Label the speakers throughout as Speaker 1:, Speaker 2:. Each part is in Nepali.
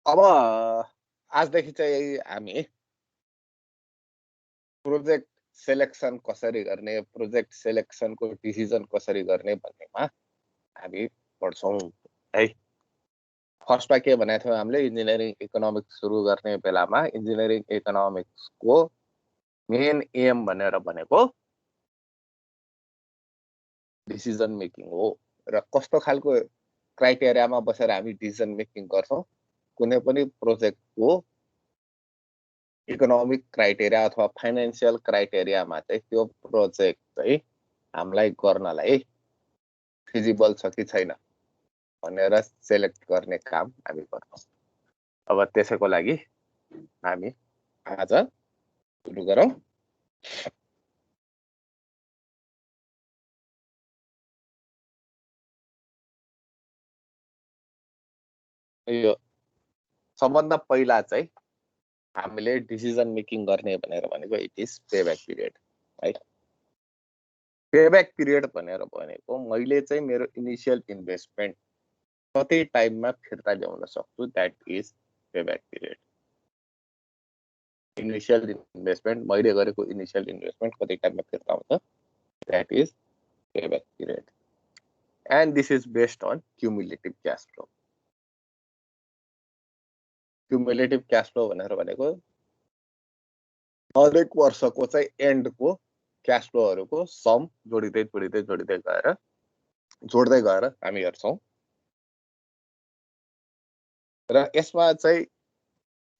Speaker 1: अब आजदेखि चाहिँ हामी प्रोजेक्ट सेलेक्सन कसरी गर्ने, प्रोजेक्ट सेलेक्सनको डिसिजन कसरी गर्ने भन्नेमा हामी पढ्छौँ है। फर्स्टमा के भनेको थियौँ हामीले, इन्जिनियरिङ इकोनोमिक्स सुरु गर्ने बेलामा इन्जिनियरिङ इकोनोमिक्सको मेन एम भनेर भनेको डिसिजन मेकिङ हो। र कस्तो खालको क्राइटेरियामा बसेर हामी डिसिजन मेकिङ गर्छौँ, कुनै पनि प्रोजेक्टको इकोनोमिक क्राइटेरिया अथवा फाइनेन्सियल क्राइटेरियामा चाहिँ त्यो प्रोजेक्ट चाहिँ हामीलाई गर्नलाई फिजिबल छ कि छैन भनेर सेलेक्ट गर्ने काम हामी गर्छौँ। अब त्यसैको लागि हामी आज सुरु गरौँ। यो सबभन्दा पहिला चाहिँ हामीले डिसिजन मेकिङ गर्ने भनेर भनेको इट इज पेब्याक पिरियड है। पेब्याक पिरियड भनेर भनेको मैले चाहिँ मेरो इनिसियल इन्भेस्टमेन्ट कति टाइममा फिर्ता ल्याउन सक्छु, that is payback period. Initial investment, मैले गरेको इनिसियल इन्भेस्टमेन्ट कति टाइममा फिर्ता हुन्छ, that is payback period. And this is based on cumulative cash flow. Cumulative cash flow भनेर भनेको हरेक वर्षको चाहिँ एन्डको क्यास फ्लोहरूको सम जोडिँदै जोडिँदै जोडिँदै गएर जोड्दै गएर हामी हेर्छौँ। र यसमा चाहिँ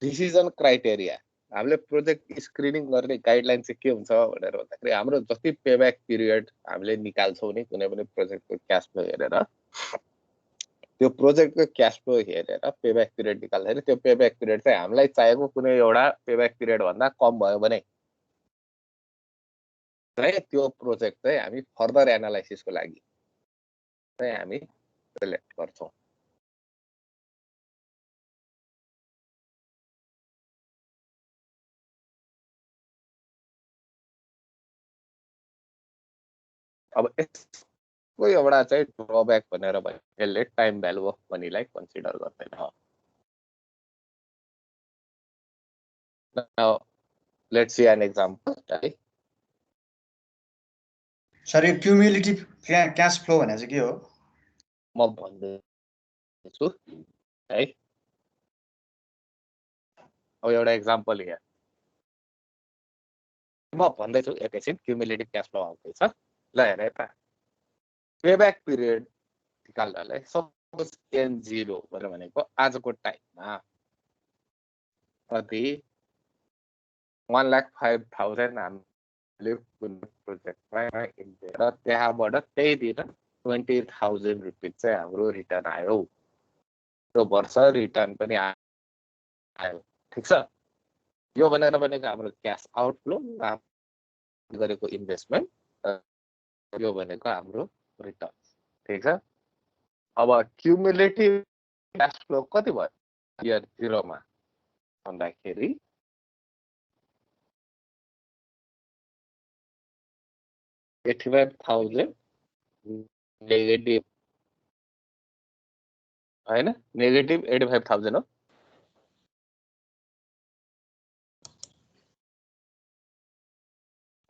Speaker 1: डिसिजन क्राइटेरिया, हामीले प्रोजेक्ट स्क्रिनिङ गर्ने गाइडलाइन चाहिँ के हुन्छ भनेर भन्दाखेरि हाम्रो जति पेब्याक पिरियड हामीले निकाल्छौँ नि कुनै पनि प्रोजेक्टको क्यास फ्लो हेरेर, त्यो प्रोजेक्टको क्यास फ्लो हेरेर पेब्याक पिरियड निकाल्दाखेरि त्यो पेब्याक पिरियड चाहिँ हामीलाई चाहिएको कुनै एउटा पेब्याक पिरियड भन्दा कम भयो भने चाहिँ त्यो प्रोजेक्ट चाहिँ हामी फर्दर एनालाइसिसको लागि चाहिँ हामी सेलेक्ट गर्छौँ। अब यसको एउटा चाहिँ ड्रब्याक भनेर भयो, यसले टाइम भ्यालु अफ मनीलाई कन्सिडर गर्दैन। Now, let's see an example. Right?
Speaker 2: Sir यो क्युमुलेटिभ क्यास फ्लो भनेको चाहिँ के हो?
Speaker 1: म भन्दैछु है। अब एउटा एक्जाम्पल यहाँ म भन्दैछु, एकैछिन क्युमुलेटिभ क्यास फ्लो आउँदैछ। ल हेर त, पेब्याक पिरियड निकाल्नलाई सपोज N0 भनेको आजको टाइममा कति 1,05,000 हामीले प्रोजेक्टमा इन्भेस्ट र त्यहाँबाट त्यही दिन 20,000 रुपिस चाहिँ हाम्रो रिटर्न आयो। त्यो वर्ष रिटर्न पनि आयो, ठिक छ। यो भनेर भनेको हाम्रो क्यास आउटफ्लो, गरेको इन्भेस्टमेन्ट, यो भनेको हाम्रो रिटर्न, ठिक छ। अब क्युमुलेटिभ क्यास फ्लो कति भयो इयर 0 मा भन्दाखेरि 85,000 नेगेटिभ हैन, नेगेटिभ 85,000 हो।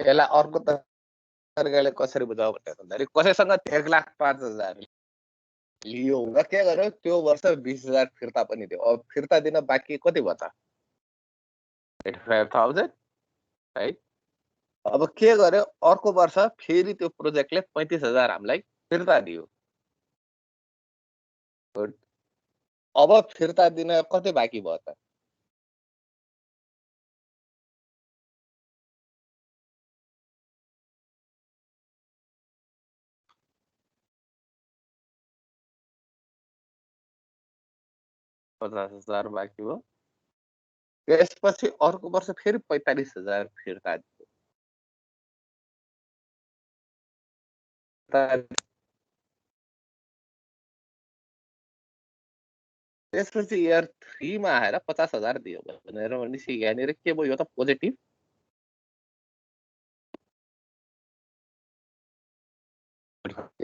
Speaker 1: यसलाई अर्को तरिकाले कसरी बुझाउ भनेर भन्दाखेरि कसैसँग 1,05,000 लियो र के गर्यो, त्यो वर्ष 20,000 फिर्ता पनि दियो। अब फिर्ता दिन बाँकी कति भयो त 85,000 है। अब के गर्यो, अर्को वर्ष फेरि त्यो प्रोजेक्टले 35,000 हामीलाई फिर्ता दियो। अब फिर्ता दिन कति बाँकी भयो त 50,000 बाँकी भयो। त्यसपछि अर्को वर्ष फेरि 45,000 फिर्ता दियो। त्यसपछि इयर 3 मा आएर 50,000 दियो भनेर भनेपछि यहाँनिर के भयो, यो त पोजिटिभ।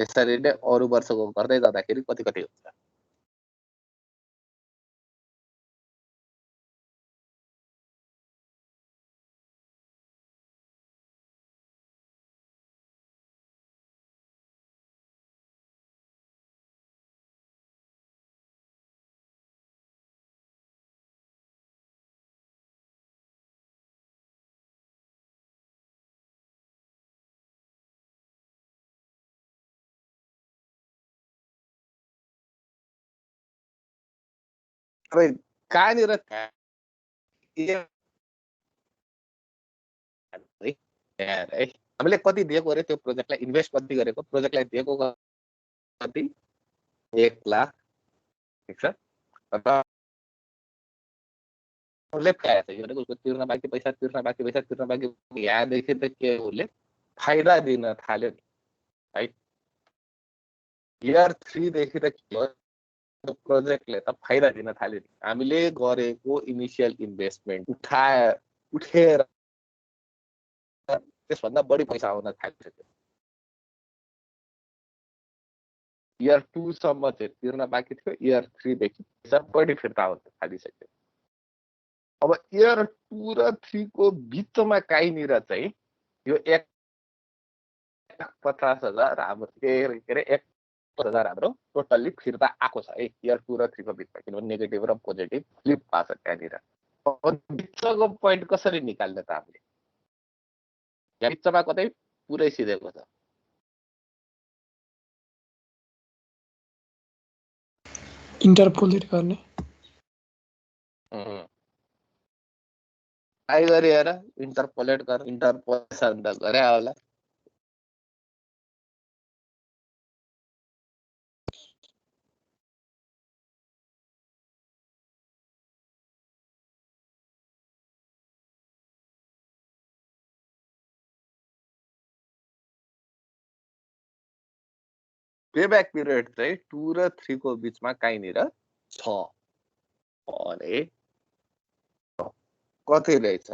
Speaker 1: यसरी नै अरू वर्षको गर्दै जाँदाखेरि कति कति हुन्छ। अब कहाँनिर है हामीले कति दिएको अरे त्यो प्रोजेक्टलाई इन्भेस्ट कति गरेको प्रोजेक्टलाई दिएको कति 1 लाख ठीक छ र उसले उसको तिर्न बाँकी पैसा यहाँदेखि त के उसले फाइदा दिन थाल्यो नि है इयर 3 देखि त के हो प्रोजेक्टले त फाइदा दिन थाल्यो नि हामीले गरेको इनिसियल इन्भेस्टमेन्ट उठेर त्यसभन्दा बढी पैसा आउन थालिसक्यो इयर 2 सम्म चाहिँ तिर्न बाँकी थियो इयर 3 देखि पैसा बढी फिर्ता आउन थालिसक्यो अब इयर 2 र 3 को बिचमा काहीँनिर चाहिँ यो 1,50,000 हाम्रो के अरे 1,000 हाम्रो टोटल्ली फिर्ता आएको छ है इयर 2 र 3 को बिचमा किनभने नेगेटिभ र पोजिटिभ फ्लिप भएको छ त्यहाँनिर बिचको पोइन्ट कसरी निकाल्ने त हामीले यहाँ बिचमा कतै पुरै सिधेको छ
Speaker 3: इन्टरपोलेट गर्ने
Speaker 1: ट्राई गरेर इन्टरपोलेट गर इन्टरपोलेसन त गरे होला पेब्याक पिरियड चाहिँ 2 र 3 को बिचमा काहीँनिर छ अरे कति रहेछ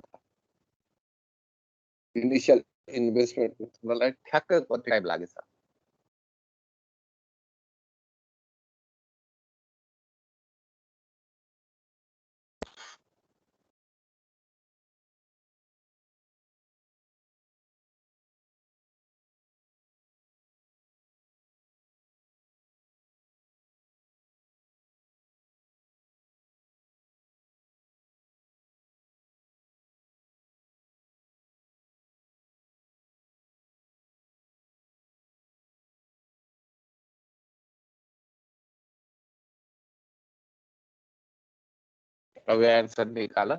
Speaker 1: इनिसियल इन्भेस्टमेन्टलाई ठ्याक्कै कति टाइम लागेछ अब आन्सर निकाल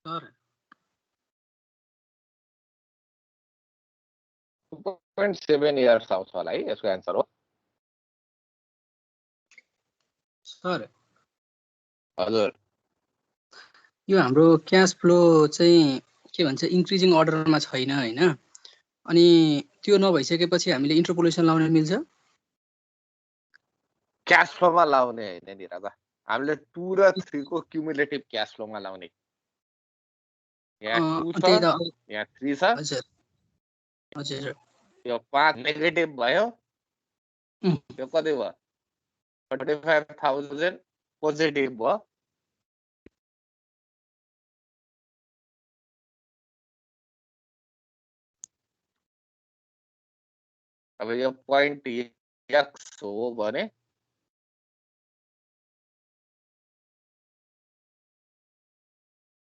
Speaker 4: सर
Speaker 1: 2.7 इयर्स आउँछ होला है यसको एन्सर हो
Speaker 4: सर
Speaker 1: हजुर
Speaker 4: यो हाम्रो क्याश फ्लो चाहिँ के भन्छ इन्क्रिजिङ अर्डरमा छैन हैन अनि त्यो नभइसकेपछि हामीले इन्टरपोलेसन लाउन मिल्छ
Speaker 1: क्याश फ्लोमा लाउने हैन नि राजा हामीले 2 र 3 को क्युमुलेटिभ क्याश फ्लोमा लाउने यहाँ 2 छ
Speaker 4: त्यही त
Speaker 1: यहाँ 3 छ
Speaker 4: हजुर हजुर
Speaker 1: यो 5 नेगेटिभ भयो यो कति भयो 45,000 पोजिटिभ भयो अब यो पोइन्ट एक्स हो भने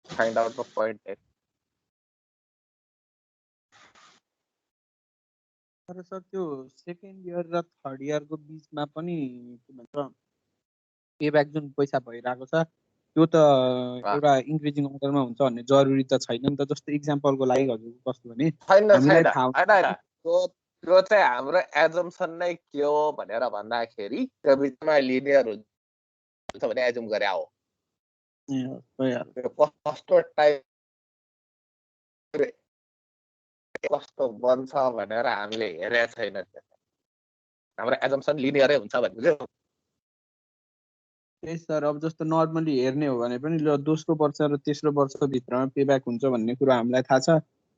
Speaker 1: find out the point x
Speaker 5: तर सर त्यो सेकेन्ड इयर र थर्ड इयरको बिचमा पनि के भन्छ पेब्याक जुन पैसा भइरहेको छ त्यो त एउटा इन्क्रिजिङ अर्डरमा हुन्छ भन्ने जरुरी त छैन नि त जस्तो इक्जाम्पलको लागि हजुरको कस्तो भने हामीलाई थाहा
Speaker 1: त्यो चाहिँ हाम्रो एजम्सन नै के हो भनेर भन्दाखेरि त्यो बिचमा लिनियर हुन्छ भने एजुम गरे हो कस्तो टाइप कस्तो बन्छ भनेर हामीले हेरेको छैन हाम्रो एजम्सन लिनियरै हुन्छ भन्ने
Speaker 5: त्यही सर अब जस्तो नर्मली हेर्ने हो भने पनि दोस्रो वर्ष र तेस्रो वर्षको भित्रमा पेब्याक हुन्छ भन्ने कुरा हामीलाई थाहा छ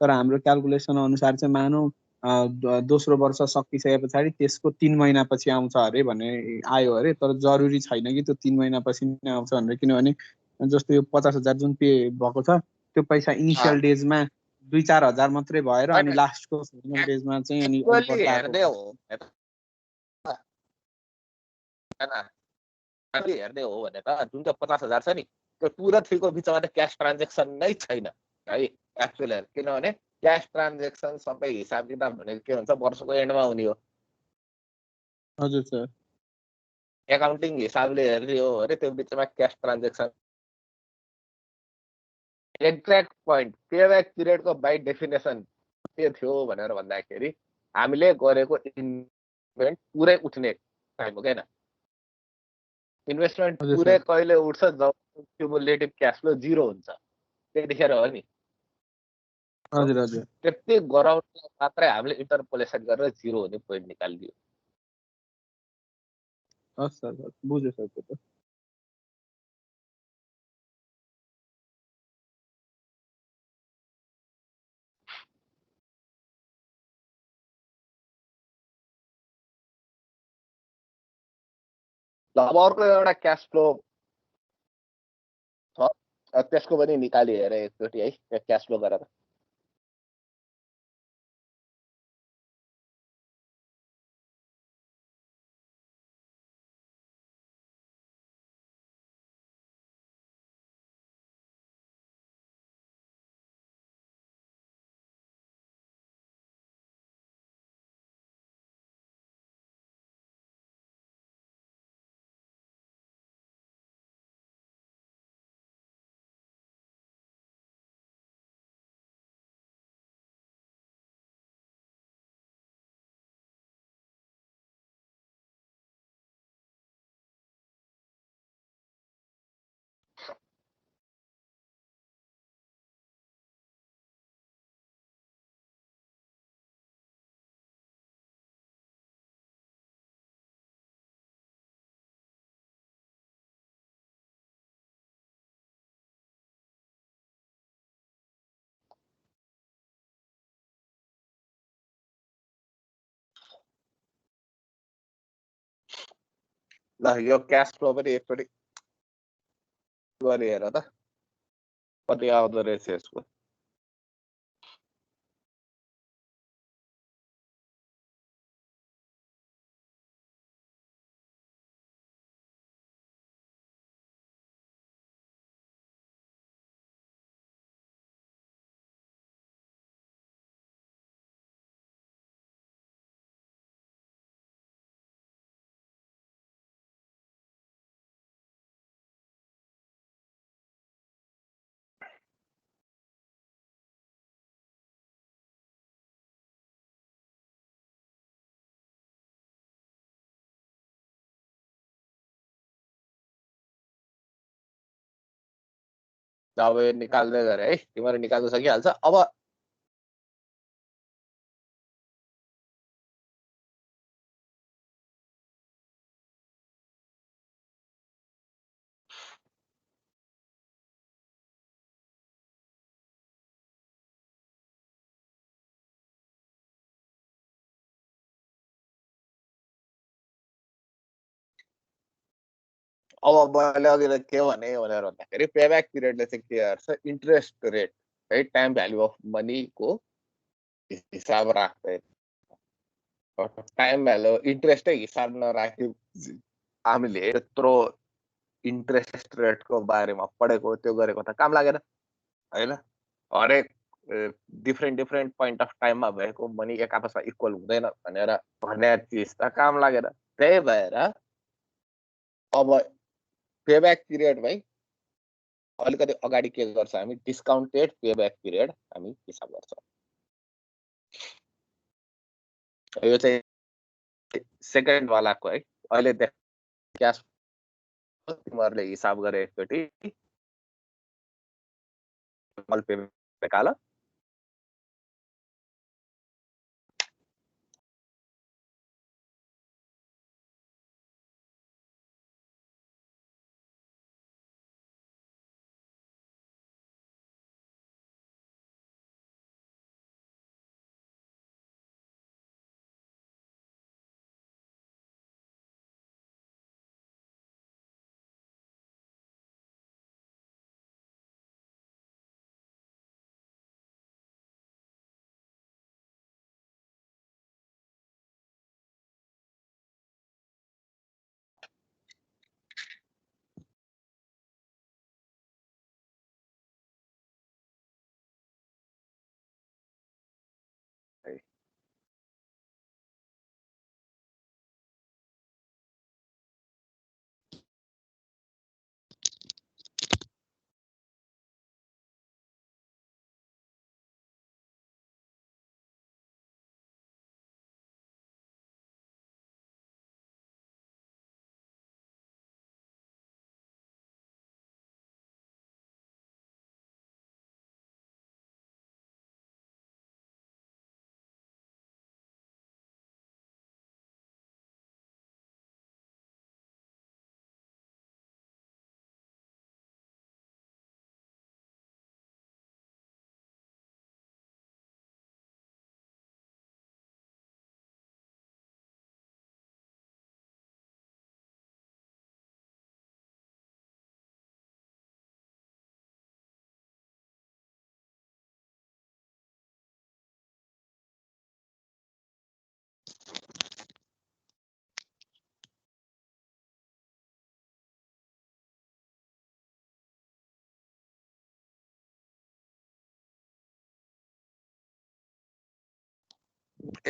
Speaker 5: तर हाम्रो क्यालकुलेसन अनुसार चाहिँ मानौ दोस्रो वर्ष सकिसके पछाडि त्यसको 3 महिनापछि आउँछ अरे भन्ने आयो अरे, तर जरुरी छैन कि त्यो 3 महिनापछि नै आउँछ भनेर, किनभने जस्तो यो 50,000 जुन पे भएको छ त्यो पैसा इनिसियल डेजमा 2-4 हजार मात्रै भएर अनि लास्टको फाइनल डेजमा चाहिँ अनि अलिक
Speaker 1: एक्चुअली
Speaker 5: बढ्ता
Speaker 1: हेर्ने हो हेर्ने हो भने त जुन चाहिँ 50,000 छ नि त्यो पुरा 3 को बिचमा त क्यास ट्रान्जेक्सन नै छैन है एक्चुअली, किनभने क्यास ट्रान्जेक्सन सबै हिसाब किताब भनेको के हुन्छ वर्षको एन्डमा हुने हो।
Speaker 5: हजुर सर।
Speaker 1: एकाउन्टिङ हिसाबले हेर्ने हो अरे त्यो बिचमा cash transaction exact point payback पिरियडको बाई डेफिनेसन के थियो भनेर भन्दाखेरि हामीले गरेको इन्भेस्टमेन्ट पुरै उठ्ने टाइम हो क्या। इन्भेस्टमेन्ट पुरै कहिले उठ्छ जब क्युमुलेटिभ क्यास फ्लो 0 हुन्छ त्यतिखेर हो नि।
Speaker 5: हजुर हजुर।
Speaker 1: त्यति गराउन मात्रै हामीले इन्टरपोलेसन गरेर 0 हुने पोइन्ट निकालिदियो।
Speaker 5: हस् सर, बुझेँ सर त्यो त।
Speaker 1: ल अब अर्को एउटा क्यास फ्लो छ, त्यसको पनि निकाली हेरे एकचोटि है क्यास फ्लो गरेर। ल यो क्यास फ्लो पनि एकचोटि गरी हेर त कति आउँदो रहेछ यसको। अब यो निकाल्दै गरे है, तिमीहरू निकाल्न सकिहाल्छ। अब मैले अघि के भने भनेर भन्दाखेरि पेब्याक पिरियडले चाहिँ के गर्छ इन्ट्रेस्ट रेट है टाइम भ्यालु अफ मनीको हिसाब राख्दैन। टाइम भ्यालु इन्ट्रेस्टै हिसाब नराखी हामीले यत्रो इन्ट्रेस्ट रेटको बारेमा पढेको त्यो गरेको त काम लागेन होइन। हरेक डिफ्रेन्ट पोइन्ट अफ टाइममा भएको मनी एक आपसमा इक्वल हुँदैन भनेर भन्ने चिज त काम लागेन। त्यही भएर अब पेब्याक पिरियड भाइ अलिकति अगाडि के गर्छ हामी डिस्काउन्टेड पेब्याक पिरियड हामी हिसाब गर्छौँ। यो चाहिँ सेकेन्ड वालाको है। अहिले देख क्यास तिमीहरूले हिसाब गरे एकचोटि निकाल।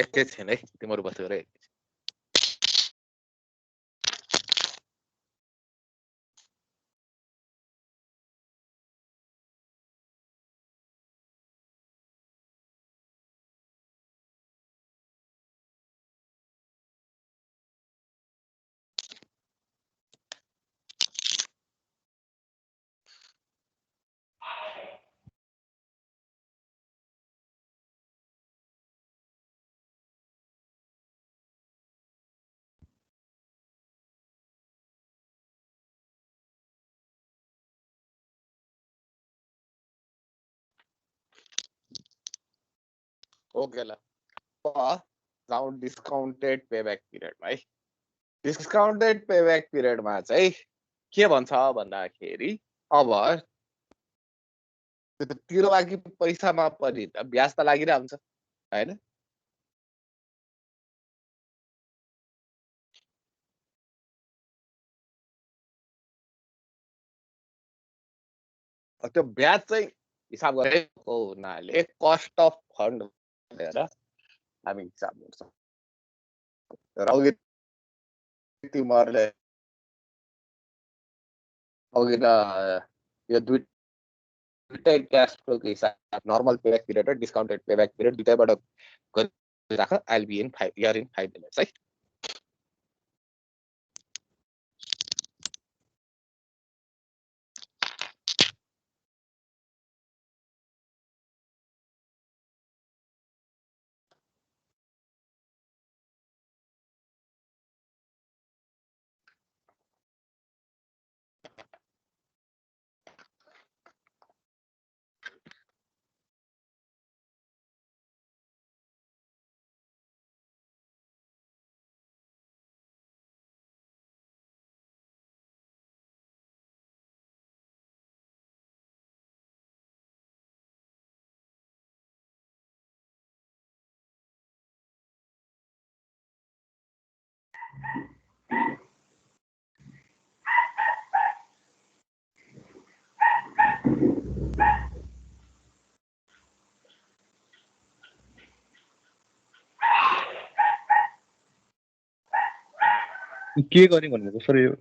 Speaker 1: एकैछिन है तिम्रो बस्यो रे ओके ल जाउँ डिस्काउन्टेड पेब्याक पिरियडमा है डिस्काउन्टेड पेब्याक पिरियडमा चाहिँ के भन्छ भन्दाखेरि अब तिरो बाँकी पैसामा पनि ब्याज त लागिरहन्छ हैन त्यो ब्याज चाहिँ हिसाब गरेको हुनाले कस्ट अफ फन्ड भनेर हामी हिसाब गर्छौँ र अघि तिमीहरूले अघि त यो दुईटै क्यास फ्लोको हिसाब नर्मल पेब्याक पिरियड र डिस्काउन्टेड पेब्याक पिरियड दुईटैबाट गरिराख I'll be in 5 year in 5 minutes है
Speaker 5: के गर्ने भनेको सर यो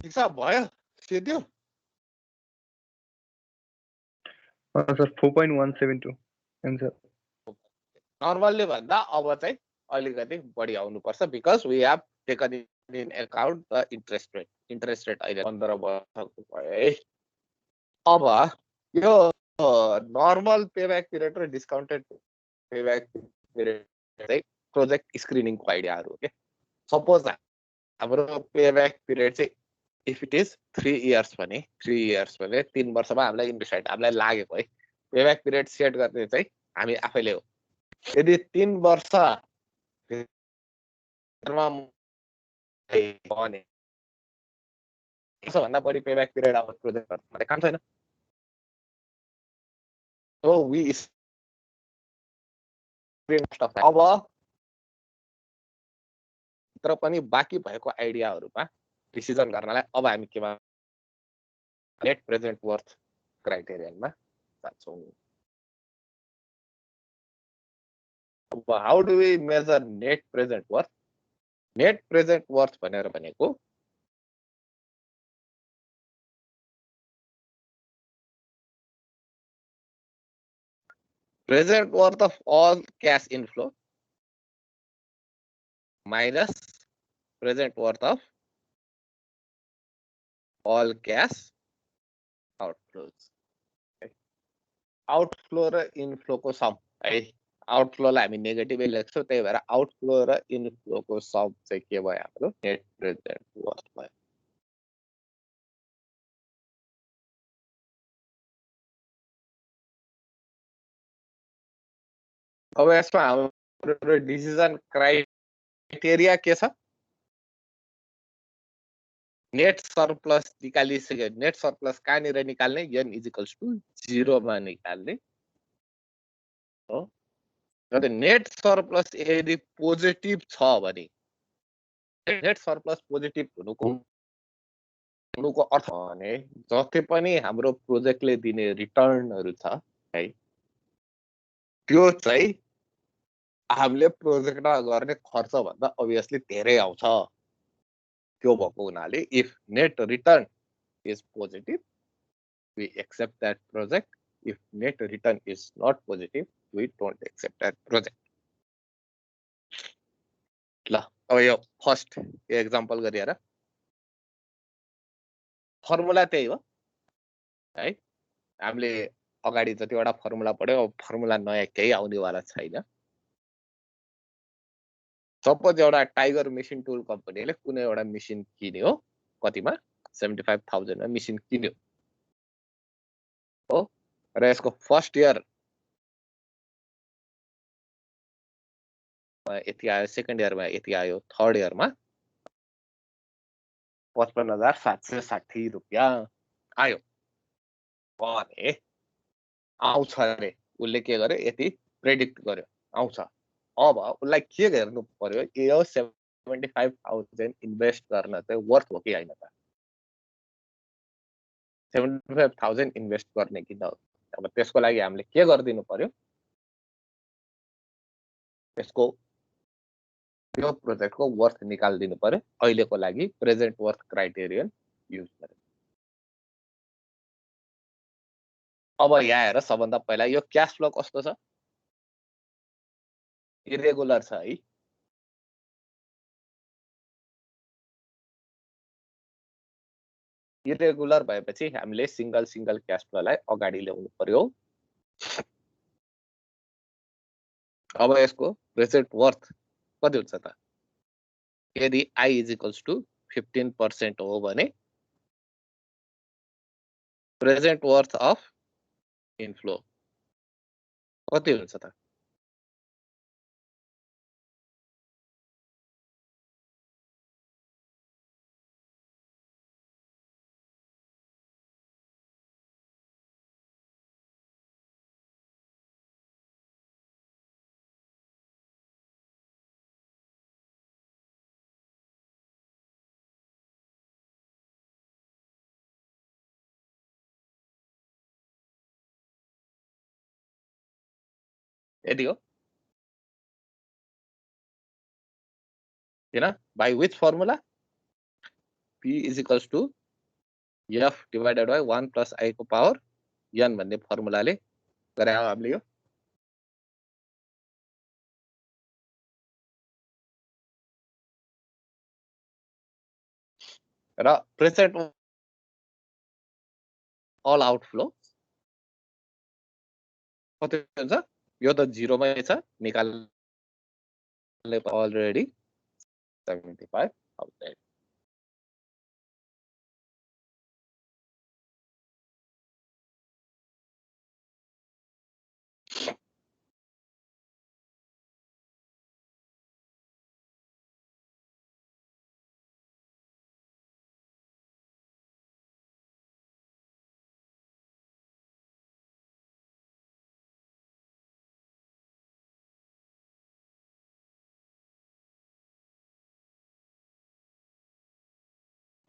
Speaker 1: हिसाब भयो सिद्धियो
Speaker 5: सर 4.172 एन्सर
Speaker 1: नर्मल्ली भन्दा अब चाहिँ अलिकति बढी आउनुपर्छ because we have taken in account the interest rate अहिले 15 वर्षको भयो है अब यो नर्मल पेब्याक पिरियड र डिस्काउन्टेड पेब्याक पिरियड चाहिँ प्रोजेक्ट स्क्रिनिङको आइडियाहरू हो के सपोज हाम्रो पेब्याक पिरियड चाहिँ इफ इट इज 3 इयर्स भने 3 वर्षमा हामीलाई इन्भेस्टमेन्ट हामीलाई लागेको है पेब्याक पिरियड सेट गर्ने चाहिँ हामी आफैले हो यदि 3 वर्ष भने भन्दा बढी पेब्याक पिरियड अब प्रोजेक्ट काम छैन सो वी अब तर पनि बाँकी भएको आइडियाहरूमा डिसिजन गर्नलाई अब हामी केमा नेट प्रेजेन्ट वर्थ क्राइटेरियनमा जान्छौँ अब how do we measure net present worth भनेर भनेको present worth of all cash inflow minus present worth of all cash outflows. Outflow र इनफ्लोको सम है आउटफ्लोलाई हामी नेगेटिभै लेख्छौँ त्यही भएर आउटफ्लो र इनफ्लोको सम चाहिँ के भयो हाम्रो नेट प्रेजेन्ट वर्थ भयो अब यसमा हाम्रो डिसिजन क्राइटेरिया के छ? नेट सरप्लस निकालिसक्यो। नेट सरप्लस कहाँनिर निकाल्ने? n इजिकल्स टु 0 मा निकाल्ने हो। र नेट सरप्लस यदि पोजिटिभ छ भने, नेट सरप्लस पोजिटिभ हुनुको अर्थ भने जति पनि हाम्रो प्रोजेक्टले दिने रिटर्नहरू छ है, त्यो चाहिँ हामीले प्रोजेक्टमा गर्ने खर्च भन्दा अभियसली धेरै आउँछ। त्यो भएको हुनाले if net return is positive, we accept that project. If net return is not positive, we don't accept that project. ल अब यो फर्स्ट एक्जाम्पल गरिएर फर्मुला त्यही हो है। हामीले अगाडि जतिवटा फर्मुला पढ्यो, अब फर्मुला नयाँ केही आउनेवाला छैन। सपोज एउटा टाइगर मेसिन टुल कम्पनीले कुनै एउटा मेसिन किन्यो, कतिमा? 75,000 मा मेसिन किन्यो हो। र यसको फर्स्ट इयर यति आयो, सेकेन्ड इयरमा यति आयो, थर्ड इयरमा 55,760 रुपियाँ आयो भने आउँछ अरे। उसले के गर्यो? यति प्रेडिक्ट गर्यो आउँछ। अब उसलाई के हेर्नु पर्यो? यो 75,000 इन्भेस्ट गर्न चाहिँ वर्थ हो कि होइन त? 75,000 इन्भेस्ट गर्ने कि न? अब त्यसको लागि हामीले के गरिदिनु पर्यो? त्यसको यो प्रोजेक्टको वर्थ निकालिदिनु पर्यो। अहिलेको लागि प्रेजेन्ट वर्थ क्राइटेरियन युज गर्यो। अब यहाँ हेर, सबभन्दा पहिला यो क्याश फ्लो कस्तो छ? इरेगुलर छ है। इरेगुलर भएपछि हामीले सिंगल क्याश फ्लोलाई अगाडि ल्याउनु पर्यो। अब यसको प्रेजेन्ट वर्थ कति हुन्छ त? यदि i इज इक्वल्स टु 15% हो भने प्रेजेन्ट वर्थ अफ इनफ्लो कति हुन्छ त? यदि हो हैन, by which formula? p is equals to f divided by 1 plus i को पावर n भन्ने फर्मुलाले गरे हो हामीले यो। र प्रेजेन्ट अल आउटफ्लो कति हुन्छ? यो त 0 मै छ, निकाल्ने अलरेडी 75,000।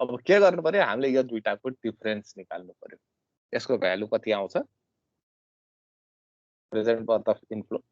Speaker 1: अब के गर्नु पर्यो? हामीले यो दुईटाको डिफरेन्स निकाल्नु पर्यो। यसको भ्यालु कति आउँछ? प्रेजेन्ट वर्थ अफ इनफ्लो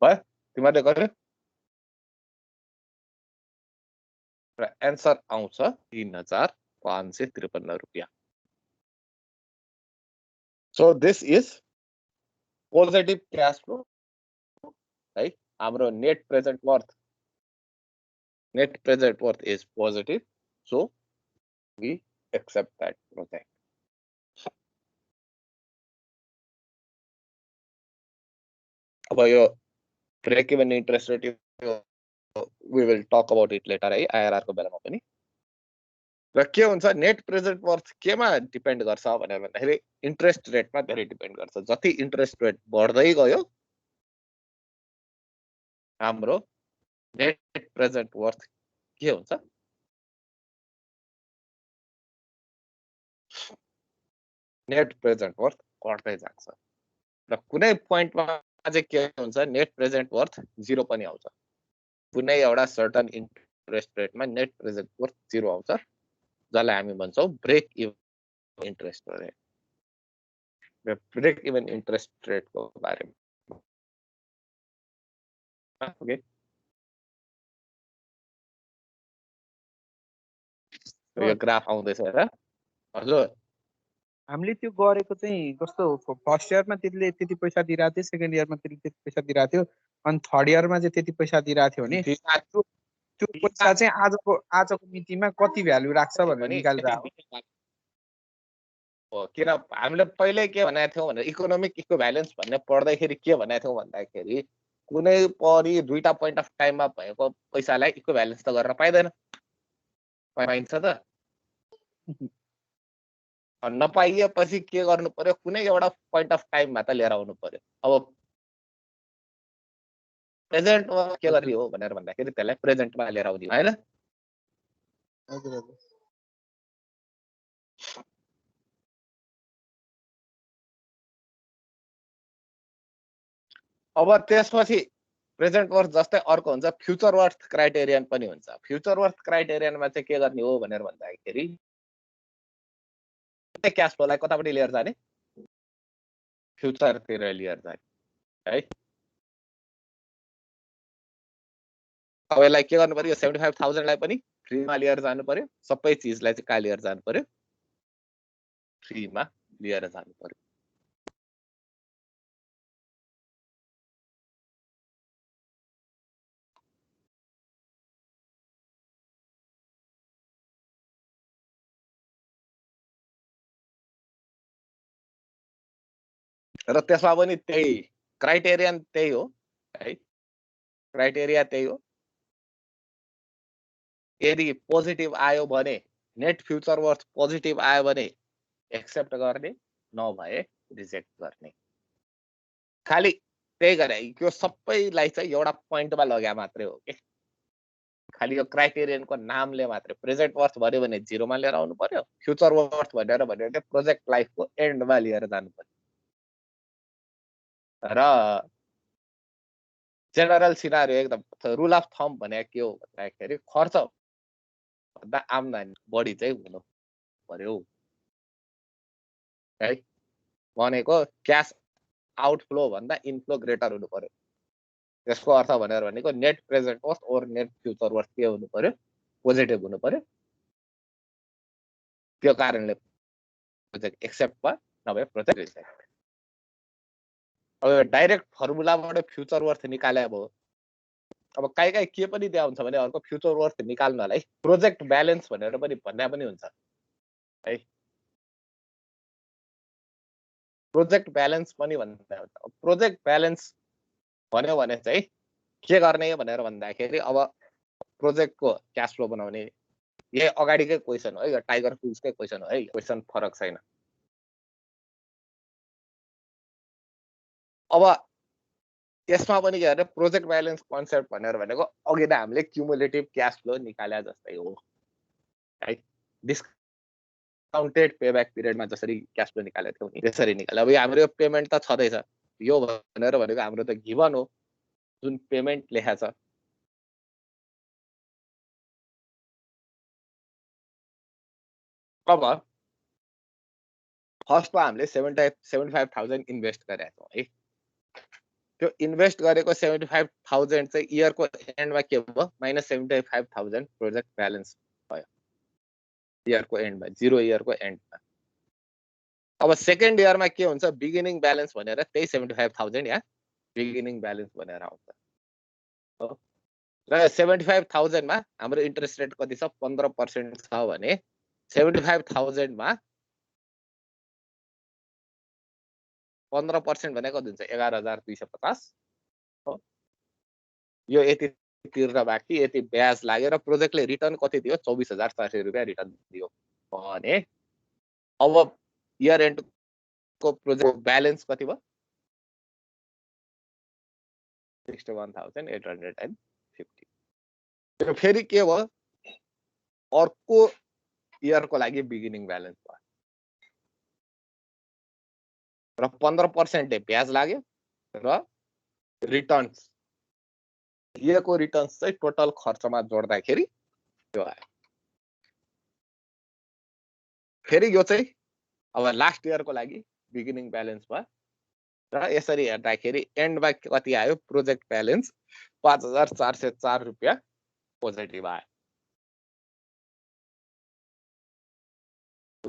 Speaker 1: भयो तिमीहरूले गर्यो र एन्सर आउँछ 3,553 रुपियाँ। So this is positive cash flow है। हाम्रो net present worth is positive, so we accept that project. अब यो break even interest rate we will talk about it later है, आइआरआर को बेलामा पनि। र के हुन्छ नेट प्रेजेन्ट वर्थ केमा डिपेन्ड गर्छ भनेर भन्दाखेरि इन्ट्रेस्ट रेटमा धेरै डिपेन्ड गर्छ। जति इन्ट्रेस्ट रेट बढ्दै गयो हाम्रो नेट प्रेजेन्ट वर्थ के हुन्छ नेट प्रेजेन्ट वर्थ घट्दै जान्छ। र कुनै पोइन्टमा चाहिँ के हुन्छ नेट प्रेजेन्ट वर्थ 0 पनि आउँछ। कुनै एउटा सर्टन इन्ट्रेस्ट रेटमा नेट प्रेजेन्ट वर्थ 0 आउँछ, जसलाई हामी भन्छौँ break even interest rate. Break even interest रेटको बारेमा ओके यो ग्राफ आउँदैछ हेर हजुर।
Speaker 5: हामीले त्यो गरेको चाहिँ कस्तो फर्स्ट इयरमा त्यति पैसा दिइरहेको थियो, सेकेन्ड इयरमा त्यति पैसा दिइरहेको थियो, अनि थर्ड इयरमा चाहिँ त्यति पैसा दिइरहेको थियो भने त्यो पैसा चाहिँ आजको मितिमा कति भ्यालु राख्छ भनेर निकालेर आयो।
Speaker 1: किन हामीले पहिले के भनेको थियौँ भने इकोनोमिक इक्विभ्यालेन्स भन्ने पढ्दाखेरि के भनेको थियौँ भन्दाखेरि कुनै पनि दुईटा पोइन्ट अफ टाइममा भएको पैसालाई इक्विभ्यालेन्स त गर्न पाइँदैन, पाइन्छ त। नपाइएपछि के गर्नु पर्यो, कुनै एउटा पोइन्ट अफ टाइममा त लिएर आउनु पर्यो। अब प्रेजेन्टमा के गर्ने हो भनेर भन्दाखेरि त्यसलाई प्रेजेन्टमा लिएर आउने हैन। अब त्यसपछि प्रेजेन्ट वर्थ जस्तै अर्को हुन्छ फ्युचर वर्थ क्राइटेरियन पनि हुन्छ। फ्युचर वर्थ क्राइटेरियनमा चाहिँ के गर्ने हो भनेर भन्दाखेरि क्याश फ्लोलाई कतापट्टि लिएर जाने, फ्युचरतिर लिएर जाने है। अब यसलाई के गर्नु पर्यो, 75,000 लाई पनि फ्रीमा लिएर जानु पर्यो, सबै चिजलाई चाहिँ कहाँ लिएर जानु पर्यो, फ्रीमा लिएर जानु पर्यो। र त्यसमा पनि त्यही क्राइटेरियन त्यही हो है, क्राइटेरिया त्यही हो। यदि पोजिटिभ आयो भने नेट फ्युचर वर्थ पोजिटिभ आयो भने एक्सेप्ट गर्ने, नभए रिजेक्ट गर्ने। खाली त्यही गरे यो सबैलाई चाहिँ एउटा पोइन्टमा लग्या मात्रै हो के, खाली यो क्राइटेरियनको नामले मात्रै। प्रेजेन्ट वर्थ भन्यो भने 0 मा लिएर आउनु पर्यो, फ्युचर वर्थ भनेर भन्यो भने प्रोजेक्ट लाइफको एन्डमा लिएर जानु पर्यो। र जेनरल सिनारियो एकदम रुल अफ थम्ब भने के हो भन्दाखेरि खर्च भन्दा आम्दानी बढी चाहिँ हुनु पर्यो है। भनेको क्याश आउटफ्लो भन्दा इनफ्लो ग्रेटर हुनु पर्यो। त्यसको अर्थ भनेर भनेको नेट प्रेजेन्ट वर्थ ओर नेट फ्युचर वर्थ के हुनु पर्यो, पोजिटिभ हुनु पर्यो। त्यो कारणले प्रोजेक्ट एक्सेप्ट भयो, नभए प्रोजेक्ट रिजेक्ट। अब डाइरेक्ट फर्मुलाबाट फ्युचर वर्थ निकाले भयो। अब कहीँ के पनि दिया हुन्छ भने अर्को फ्युचर वर्थ निकाल्नलाई प्रोजेक्ट ब्यालेन्स भनेर पनि भन्ने पनि हुन्छ है। प्रोजेक्ट ब्यालेन्स पनि भन्ने हुन्छ। प्रोजेक्ट ब्यालेन्स भन्यो भने चाहिँ के गर्ने भनेर भन्दाखेरि अब प्रोजेक्टको क्याश फ्लो बनाउने, यही अगाडिकै क्वेसन हो है, यो टाइगर फुल्सकै क्वेसन हो है, क्वेसन फरक छैन। अब यसमा पनि के अरे प्रोजेक्ट ब्यालेन्स कन्सेप्ट भनेर भनेको अघि नै हामीले क्युमुलेटिभ क्याश फ्लो निकाले जस्तै हो है। डिस्काउन्टेड पेब्याक पिरियडमा जसरी क्याश फ्लो निकालेको थियौँ नि त्यसरी निकाले। अब हाम्रो यो पेमेन्ट त छँदैछ, यो भनेर भनेको हाम्रो त गिभन हो जुन पेमेन्ट लेखा छ। अब फर्स्टमा हामीले 75,000 इन्भेस्ट गरेका छौँ है। त्यो इन्भेस्ट गरेको 75,000 चाहिँ इयरको एन्डमा के भयो -75,000 प्रोजेक्ट ब्यालेन्स भयो इयरको एन्डमा 0 इयरको एन्डमा। अब सेकेन्ड इयरमा के हुन्छ बिगिनिङ ब्यालेन्स भनेर त्यही 75,000 यहाँ बिगिनिङ ब्यालेन्स भनेर आउँछ हो। र 75,000 मा हाम्रो इन्ट्रेस्ट रेट कति छ 15% छ भने 75,000 मा 15% भनेको कति हुन्छ 11,250 हो। यो यति तिर्न बाँकी यति ब्याज लागेर प्रोजेक्टले रिटर्न कति दियो 24,400 रुपियाँ रिटर्न दियो भने अब इयर एन्डको प्रोजेक्ट ब्यालेन्स कति भयो 61,850। त्यो फेरि के भयो अर्को इयरको लागि बिगिनिङ ब्यालेन्स भयो र 15% ब्याज लाग्यो र रिटर्न्स इयरको रिटर्न्स चाहिँ टोटल खर्चमा जोड्दाखेरि त्यो आयो। फेरि यो चाहिँ अब लास्ट इयरको लागि बिगिनिङ ब्यालेन्स भयो र यसरी हेर्दाखेरि एन्डमा कति आयो प्रोजेक्ट ब्यालेन्स 5,404 रुपियाँ पोजिटिभ आयो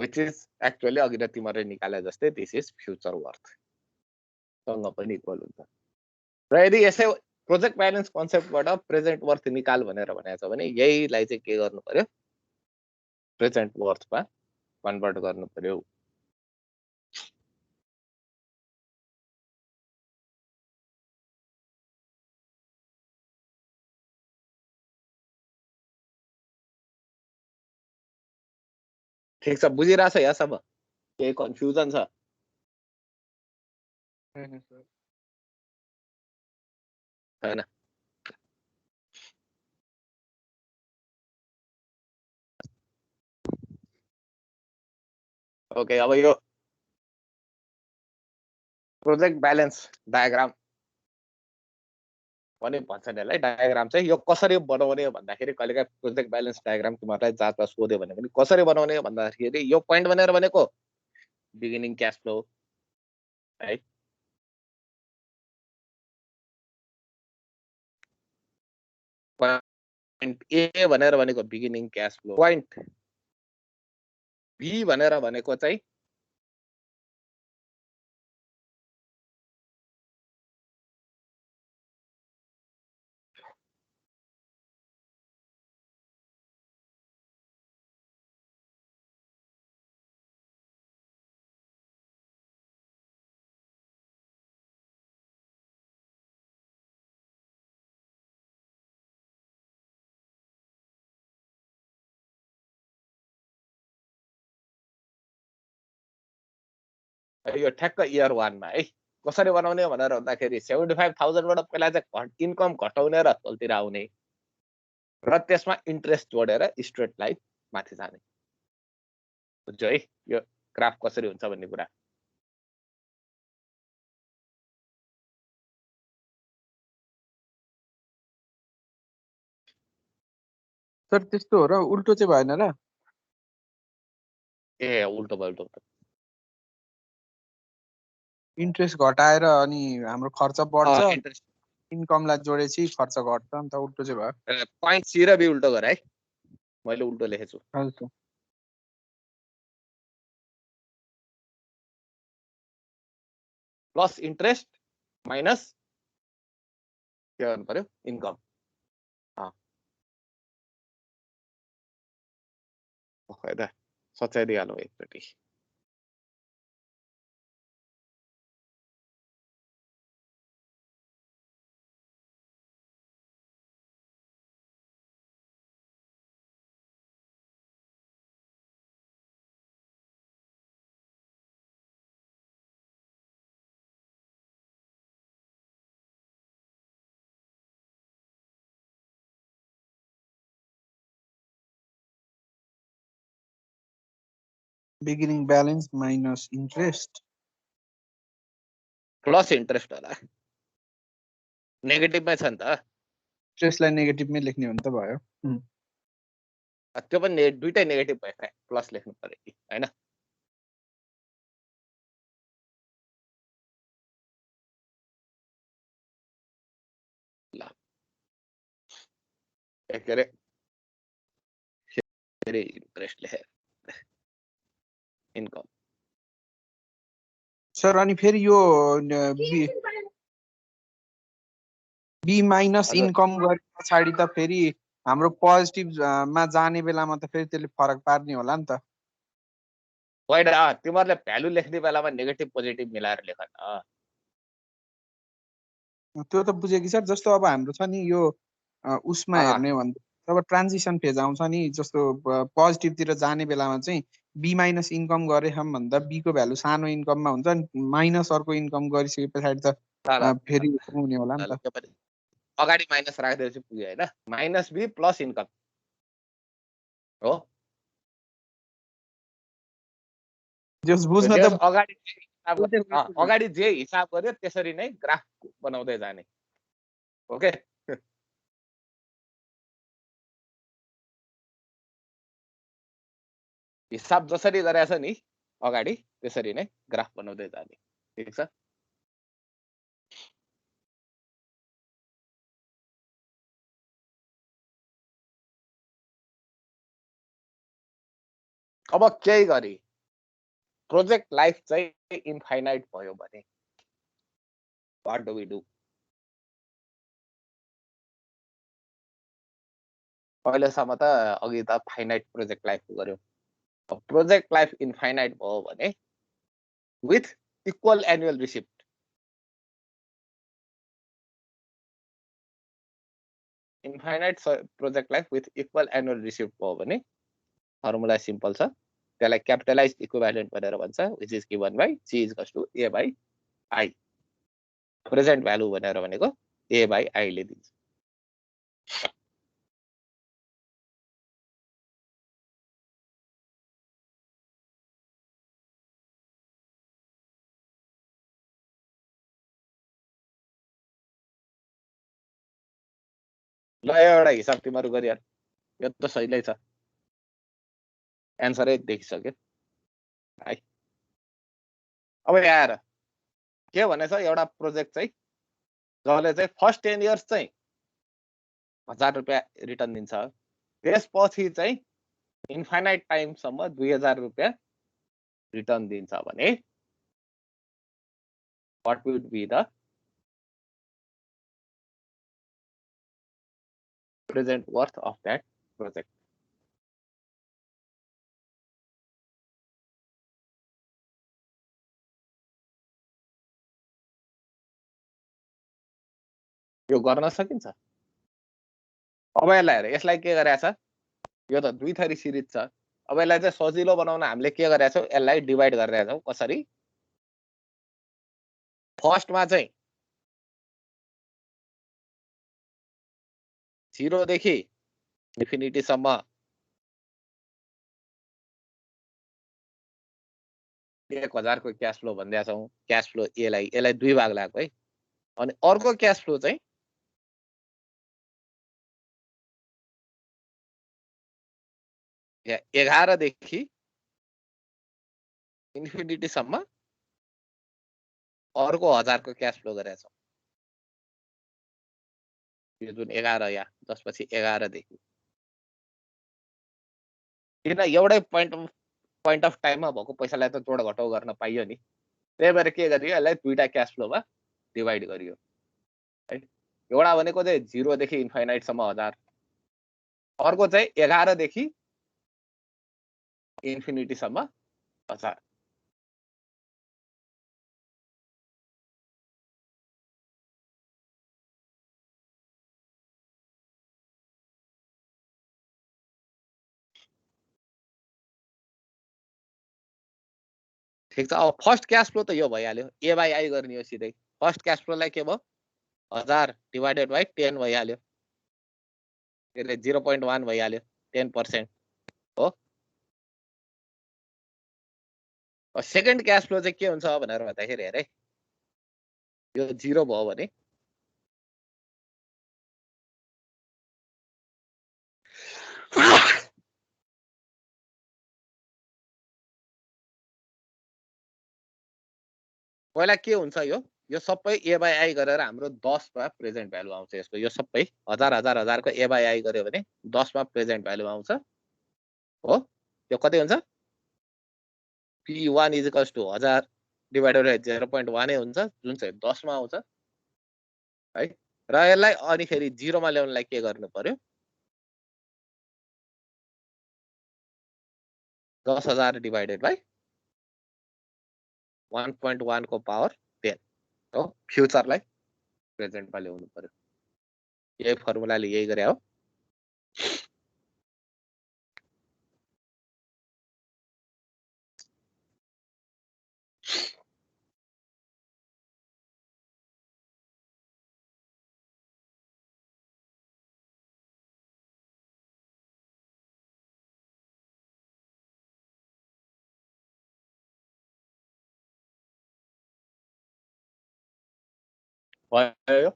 Speaker 1: which is actually अघि नै तिमीहरूले निकाले जस्तै दिस इज फ्युचर वर्थ सँग पनि इक्वल हुन्छ। र यदि यसै प्रोजेक्ट ब्यालेन्स कन्सेप्टबाट प्रेजेन्ट वर्थ निकाल भनेर भनेको छ भने यहीलाई चाहिँ के गर्नु पर्यो प्रेजेन्ट वर्थमा कन्भर्ट गर्नु पर्यो। ठिक छ बुझिरहेछ यहाँसम्म केही कन्फ्युजन छ हैन? ओके अब यो प्रोजेक्ट ब्यालेन्स डायग्राम पनि भन्छ नि यसलाई डायग्राम चाहिँ यो कसरी बनाउने भन्दाखेरि कहिलेकाहीँ प्रोजेक्ट ब्यालेन्स डायग्राम तिमीहरूलाई जातमा सोध्यो भने पनि कसरी बनाउने भन्दाखेरि यो पोइन्ट भनेर भनेको बिगिनिङ क्याश फ्लो है पोइन्ट ए भनेर भनेको beginning cash flow point B भनेर भनेको चाहिँ यो ठ्याक्क इयर 1 मा है कसरी बनाउने भनेर भन्दाखेरि 75,000 बाट पहिला चाहिँ इन्कम घटाउने र तलतिर आउने र त्यसमा इन्ट्रेस्ट जोडेर स्ट्रेट लाइन माथि जाने बुझ्यो है यो ग्राफ कसरी हुन्छ भन्ने कुरा।
Speaker 5: सर त्यस्तो हो र उल्टो चाहिँ भएन र?
Speaker 1: ए उल्टो भयो
Speaker 5: इन्ट्रेस्ट घटाएर अनि हाम्रो खर्च बढ्छ
Speaker 1: इन्ट्रेस्ट
Speaker 5: इन्कमलाई जोडेपछि खर्च घट्छ नि त उल्टो चाहिँ भयो।
Speaker 1: पोइन्ट सी र बी उल्टो गर है मैले उल्टो लेखेछु
Speaker 5: हजुर
Speaker 1: प्लस इन्ट्रेस्ट माइनस के गर्नु पर्यो इन्कम सच्याइ दिइहालौँ एकचोटि।
Speaker 5: Beginning balance minus interest
Speaker 1: plus interest होला नेगेटिभमै छ नि त
Speaker 5: इन्ट्रेस्टलाई नेगेटिभमै लेख्ने हो नि त भयो।
Speaker 1: त्यो पनि दुइटै नेगेटिभ भयो प्लस लेख्नु पर्यो कि हैन। के अरे फेरि इन्ट्रेस्ट लेखेर इन्कम
Speaker 5: सर अनि फेरि यो बी माइनस
Speaker 1: हजुर।
Speaker 5: इन्कम गरे पछाडि त फेरि हाम्रो पोजिटिभ मा जाने बेलामा त फेरि त्यसले फरक पार्ने होला नि त।
Speaker 1: होइन तिमीहरूले भ्यालु लेख्ने बेलामा नेगेटिभ पोजिटिभ मिलाएर लेख न।
Speaker 5: त्यो त बुझेँ कि सर, जस्तो अब हाम्रो छ नि यो उसमा
Speaker 1: अँ,
Speaker 5: हेर्ने हो भने जब ट्रान्जिसन फेज आउँछ नि, जस्तो पोजिटिभतिर जाने बेलामा चाहिँ बी माइनस इन्कम गरेछौँ भन्दा बीको भ्यालु सानो इन्कममा हुन्छ, माइनस अर्को इन्कम गरिसके पछाडि त
Speaker 1: ल ल
Speaker 5: फेरि हुने होला नि
Speaker 1: ल,
Speaker 5: त।
Speaker 1: त्यो पनि अगाडि माइनस राखिदिएपछि पुग्यो होइन। माइनस बी प्लस इन्कम हो।
Speaker 5: जस बुझ्न
Speaker 1: त्यस
Speaker 5: त
Speaker 1: अगाडि अगाडि जे हिसाब गर्यो त्यसरी नै ग्राफ बनाउँदै जाने। ओके हिसाब जसरी गरेछ नि अगाडि त्यसरी नै ग्राफ बनाउँदै जाने। ठिक छ। अब केही गरी प्रोजेक्ट लाइफ चाहिँ इन्फाइनाइट भयो भने व्हाट डु वी डु? अहिलेसम्म त अघि त फाइनाइट प्रोजेक्ट लाइफ गर्यो। प्रोजेक्ट लाइफ इन्फाइनाइट भयो भने with equal annual receipt, infinite project life with equal annual receipt भयो भने फर्मुला सिम्पल छ। त्यसलाई क्यापिटलाइज इक्विभ्यालेन्ट भनेर भन्छ, which is given by C is equals to A by I. Present value भनेर भनेको ए बाई आई ले दिन्छ। ल एउटा हिसाब तिमीहरू गरिहाल, यो त सही छ, एन्सरै देखिसक्यो है। अब यहाँ आएर के भनेछ, एउटा प्रोजेक्ट चाहिँ जसले चाहिँ फर्स्ट 10 इयर्स चाहिँ 1000 रुपियाँ रिटर्न दिन्छ, त्यसपछि चाहिँ इन्फाइनाइट टाइमसम्म 2000 रुपियाँ रिटर्न दिन्छ भने what would be the present worth of that project? यो गर्न सकिन्छ। अब यसलाई हेर, यसलाई के गरेछ, यो त दुई थरी सिरिज छ। अब यसलाई चाहिँ सजिलो बनाउन हामीले के गरेका छौँ, यसलाई डिभाइड गरिरहेका छौँ। कसरी? फर्स्टमा चाहिँ 0 देखि इन्फिनिटी सम्म 1000 को क्याश फ्लो भन्दै छौँ। क्याश फ्लो यसलाई दुई भाग लाग्यो है। अनि अर्को क्याश फ्लो चाहिँ 11 देखि इन्फिनिटी सम्म अर्को 1000 को क्याश फ्लो गरेका छौँ। यो जुन 11 या त्यसपछि 11 देखि, किन एउटै पोइन्ट अफ टाइममा भएको पैसालाई त जोड घटाउ गर्न पाइयो नि। त्यही भएर के गरियो, यसलाई दुईटा क्याश फ्लोमा डिभाइड गरियो है। एउटा भनेको चाहिँ 0 देखि इन्फाइनाइटसम्म 1000, अर्को चाहिँ 11 देखि इन्फिनिटीसम्म 1000। ठिक छ। अब फर्स्ट क्याश फ्लो त यो भइहाल्यो, ए बाई आई गर्ने हो सिधै। फर्स्ट क्याश फ्लोलाई के भयो, 1000 डिभाइडेड बाई 10 भइहाल्यो, 0.1 भइहाल्यो, 10% हो। सेकेन्ड क्याश फ्लो चाहिँ के हुन्छ भनेर भन्दाखेरि हेरे, यो 0 भयो भने पहिला के हुन्छ, यो यो सबै ए बाई आई गरेर हाम्रो 10 मा प्रेजेन्ट भ्यालु आउँछ यसको यो सबै हजार को ए बाई आई गर्यो भने 10 मा प्रेजेन्ट भ्यालु आउँछ हो यो कति हुन्छ P1 is equals to 1000 divided by 0.1 हुन्छ जुन चाहिँ 10 मा आउँछ है र यसलाई अनि फेरि 0 मा ल्याउनलाई के गर्नु पर्यो 10,000 डिवाइडेड बाइ 1.1 को पावर 10 हो फ्युचरलाई प्रेजेन्टमा ल्याउनु पर्यो यही फर्मुलाले यही गरे हो भयो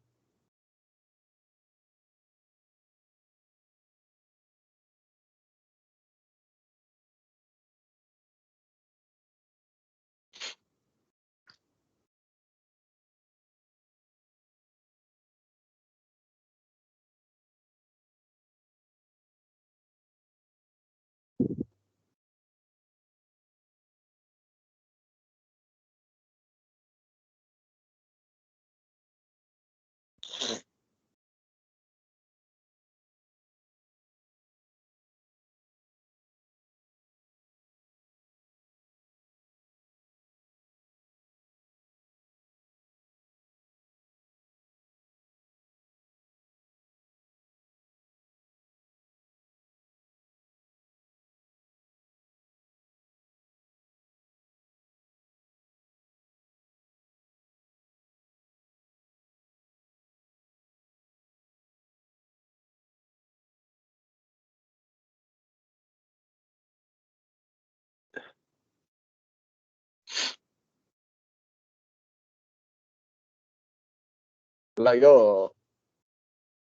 Speaker 1: ल यो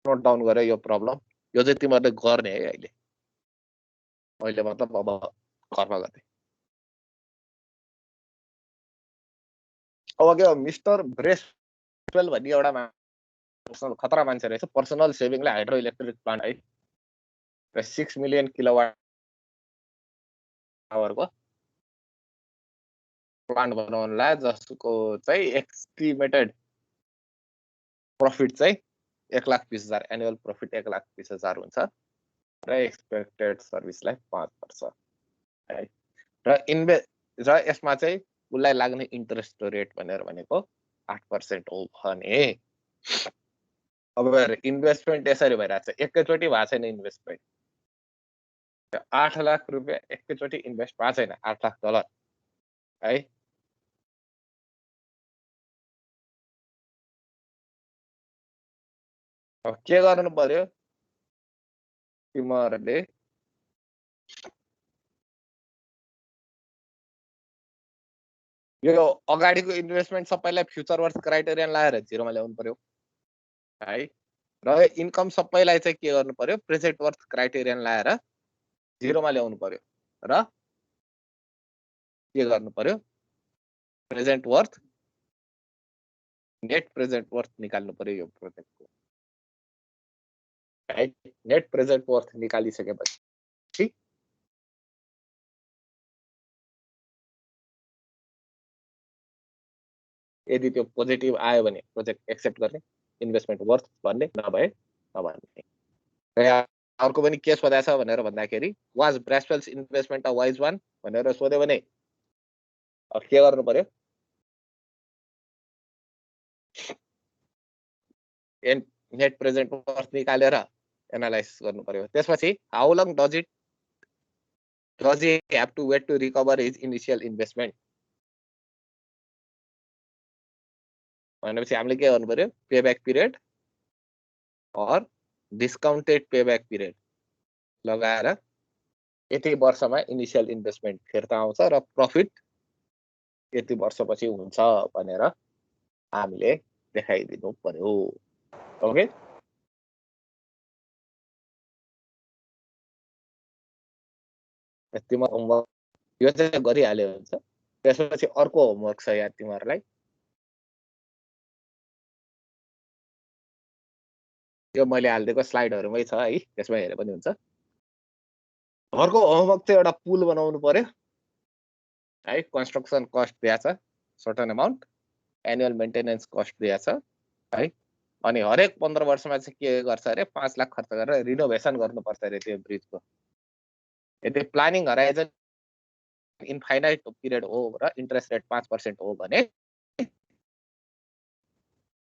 Speaker 1: नोट डाउन गरे यो प्रब्लम यो चाहिँ तिमीहरूले गर्ने है अहिले मतलब अब घरमा गर्ने अब के मिस्टर ब्रेसवेल भन्ने एउटा खतरा मान्छे रहेछ पर्सनल सेभिङले हाइड्रो इलेक्ट्रिक प्लान्ट है र 6 मिलियन किलोवाट आवरको प्लान्ट बनाउनलाई जसको चाहिँ एस्टिमेटेड प्रफिट चाहिँ 1,20,000 एनुअल प्रफिट 1,20,000 हुन्छ र एक्सपेक्टेड सर्भिसलाई 5 वर्ष है र यसमा चाहिँ उसलाई लाग्ने इन्ट्रेस्ट रेट भनेको 8% हो भने अब इन्भेस्टमेन्ट यसरी भइरहेको छ एकैचोटि भएको छैन इन्भेस्टमेन्ट 8 लाख रुपियाँ एकैचोटि इन्भेस्ट भएको छैन $8 लाख है अब के गर्नु पर्यो तिमीहरूले यो अगाडिको इन्भेस्टमेन्ट सबैलाई फ्युचर वर्थ क्राइटेरियन लगाएर 0 मा ल्याउनु पर्यो है र इन्कम सबैलाई चाहिँ के गर्नु पर्यो प्रेजेन्ट वर्थ क्राइटेरियन लगाएर 0 मा ल्याउनु पर्यो र के गर्नु पर्यो present worth net present worth निकाल्नु पर्यो यो प्रोजेक्टको है नेट प्रेजेन्ट वर्थ निकालिसकेपछि यदि त्यो पोजिटिभ आयो भने प्रोजेक्ट एक्सेप्ट गर्ने इन्भेस्टमेन्ट वर्थ भन्ने नभए नभन्ने र अर्को पनि के सोधेको छ भनेर भन्दाखेरि was Bracewell's investment a wise one भनेर सोध्यो भने के गर्नु पर्यो नेट प्रेजेन्ट वर्थ निकालेर एनालाइसिस गर्नु पर्यो त्यसपछि how long does he have to wait to recover his initial investment भनेपछि हामीले के गर्नु पर्यो payback period or discounted payback period लगाएर यति वर्षमा इनिशियल इन्भेस्टमेन्ट फिर्ता आउँछ र प्रफिट यति वर्षपछि हुन्छ भनेर हामीले देखाइदिनु पर्यो ओके यतिमा होमवर्क यो चाहिँ गरिहाल्यो हुन्छ त्यसपछि अर्को होमवर्क छ यहाँ तिमीहरूलाई त्यो मैले हालिदिएको स्लाइडहरुमै छ है, त्यसमा हेरे पनि हुन्छ। अर्को होमवर्क चाहिँ एउटा पुल बनाउनु पर्यो है। कन्स्ट्रक्सन कस्ट दिएको छ certain amount, annual maintenance cost दिएको छ है। अनि हरेक 15 वर्षमा चाहिँ के गर्छ अरे 5 लाख खर्च गरेर रिनोभेसन गर्नुपर्छ अरे त्यो ब्रिजको। यदि प्लानिङ गराए चाहिँ इन्फाइनाइट पिरियड हो र इन्ट्रेस्ट रेट 5% हो भने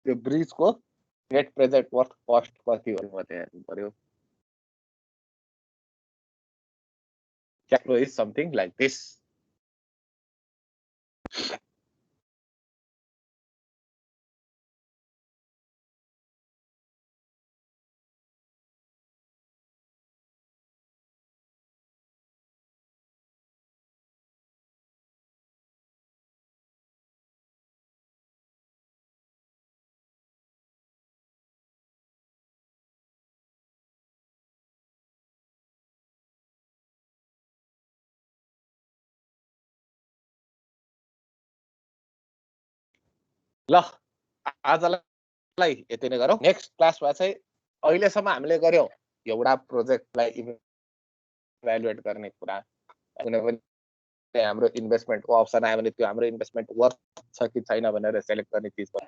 Speaker 1: त्यो ब्रिजको नेट प्रेजेन्ट वर्थ कस्ट कति हो मात्रै हेर्नु पर्यो। Cash flow is something like this. ल आजलाई यति नै गरौँ। नेक्स्ट क्लासमा चाहिँ अहिलेसम्म हामीले गर्यौं एउटा प्रोजेक्टलाई इभ्यालुएट गर्ने कुरा, कुनै पनि हाम्रो इन्भेस्टमेन्टको अप्सन आयो भने त्यो हाम्रो इन्भेस्टमेन्ट वर्थ छ कि छैन भनेर सेलेक्ट गर्ने चिज हो।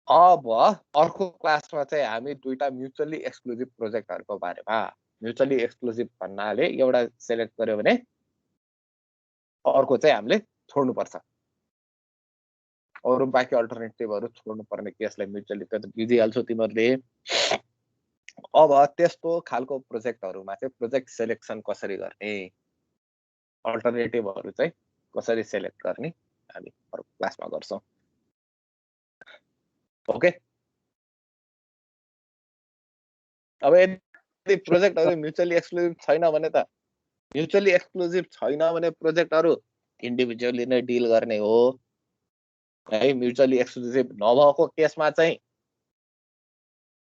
Speaker 1: अब अर्को क्लासमा चाहिँ हामी दुईटा म्युचुअली एक्सक्लुसिभ प्रोजेक्टहरुको बारेमा, म्युचुअली एक्सक्लुसिभ भन्नाले एउटा सेलेक्ट गर्यो भने अर्को चाहिँ हामीले छोड्नुपर्छ, अरु बाँकी अल्टरनेटिभहरु छोड्नु पर्ने केसलाई म्युचुअली त बुझिहाल्छौ तिमीहरुले। अब त्यस्तो खालको प्रोजेक्टहरुमा चाहिँ प्रोजेक्ट सेलेक्सन कसरी गर्ने, अल्टरनेटिभहरु चाहिँ कसरी सेलेक्ट गर्ने हामी अर्को क्लासमा गर्छौं। ओके, अब यदि प्रोजेक्टहरु म्युचुअली एक्सक्लुसिभ छैन भने त, म्युचुअली एक्सक्लुसिभ छैन भने प्रोजेक्टहरु इन्डिभिजुअली नै डिल गर्ने हो है। म्युचुअली एक्सक्लुसिभ नभएको केसमा चाहिँ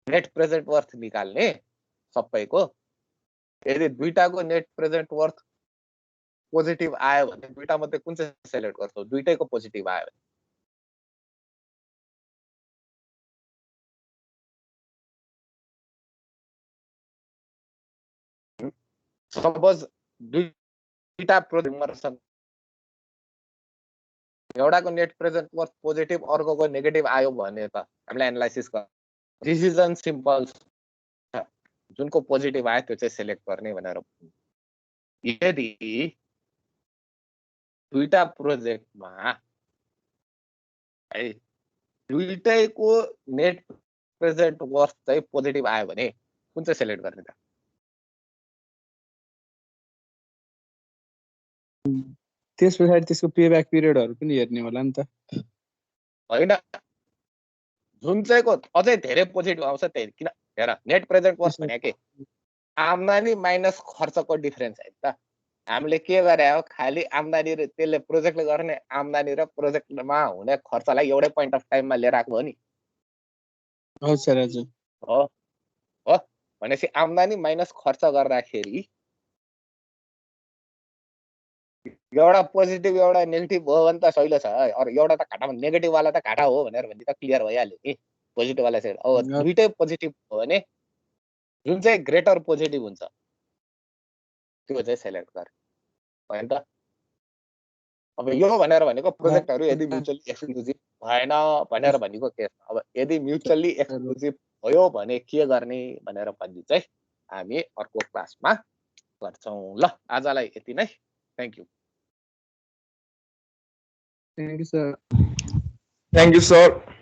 Speaker 1: नेट प्रेजेन्ट वर्थ निकाल्ने सबैको। यदि दुईटाको नेट प्रेजेन्ट वर्थ पोजिटिभ आयो भने दुईटा मध्ये कुन चाहिँ सेलेक्ट गर्छौ? दुईटैको पोजिटिभ आयो भने सपोज दुईटा प्रोजेक्ट एउटाको नेट प्रेजेन्ट वर्थ पोजिटिभ अर्कोको नेगेटिभ आयो भने त हामीले एनालाइसिस गर्छ। डिसिजन सिम्पल छ, जुनको पोजिटिभ आयो त्यो चाहिँ सेलेक्ट गर्ने भनेर। यदि दुईटा प्रोजेक्टमा है दुईटैको नेट प्रेजेन्ट वर्थ चाहिँ पोजिटिभ आयो भने कुन चाहिँ सेलेक्ट गर्ने त?
Speaker 5: त्यस पछाडि त्यसको पेब्याक पिरियडहरु पनि हेर्ने होला नि त।
Speaker 1: हैन, जुन चाहिँको अझै धेरै पोजिटिभ आउँछ त्यही। किन हेर, नेट प्रेजेन्ट वर्थ भने के आम्दानी माइनस खर्चको डिफरेन्स है त। हामीले के गरे हो, खाली आम्दानी र त्यसले प्रोजेक्टले गर्ने आम्दानी र प्रोजेक्टमा हुने खर्चलाई एउटै पोइन्ट अफ टाइममा लिएर आएको हो नि।
Speaker 5: हजुर हजुर
Speaker 1: हो हो भनेपछि आम्दानी माइनस खर्च गर्दाखेरि एउटा पोजिटिभ एउटा नेगेटिभ हो भने त सहिलो छ। अरु एउटा त घाटामा नेगेटिभ वाला त घाटा हो भनेर भन्ने त क्लियर भइहाल्यो नि। पोजिटिभ वाला चाहिँ अब दुईटै पोजिटिभ हो भने जुन चाहिँ ग्रेटर पोजिटिभ हुन्छ त्यो चाहिँ सेलेक्ट गर हैन त। अब यो भनेर भनेको प्रोजेक्टहरु यदि म्युचुअली एक्सक्लुसिभ भएन भनेर भनेको केस। अब यदि म्युचुअली एक्सक्लुसिभ भयो भने के गर्ने भनेर भन्ने चाहिँ हामी अर्को क्लासमा गर्छौं। ल आजलाई यति नै। Thank you.
Speaker 5: Thank you sir.
Speaker 2: Thank you, sir.